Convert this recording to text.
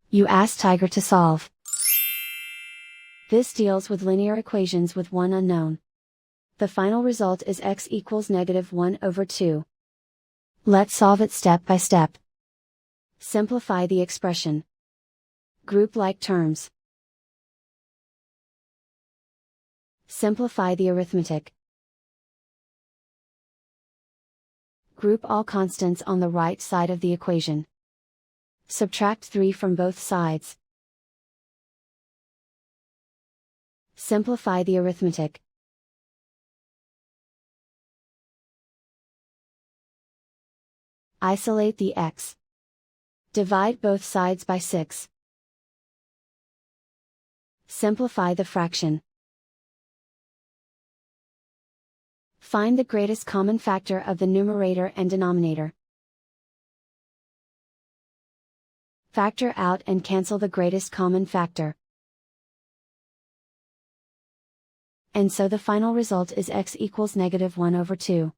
You ask Tiger to solve. This deals with linear equations with one unknown. The final result is x equals -1/2. Let's solve it step by step. Simplify the expression. Group like terms. Simplify the arithmetic. Group all constants on the right side of the equation. Subtract 3 from both sides. Simplify the arithmetic. Isolate the x. Divide both sides by 6. Simplify the fraction. Find the greatest common factor of the numerator and denominator. Factor out and cancel the greatest common factor. And so the final result is x equals -1/2.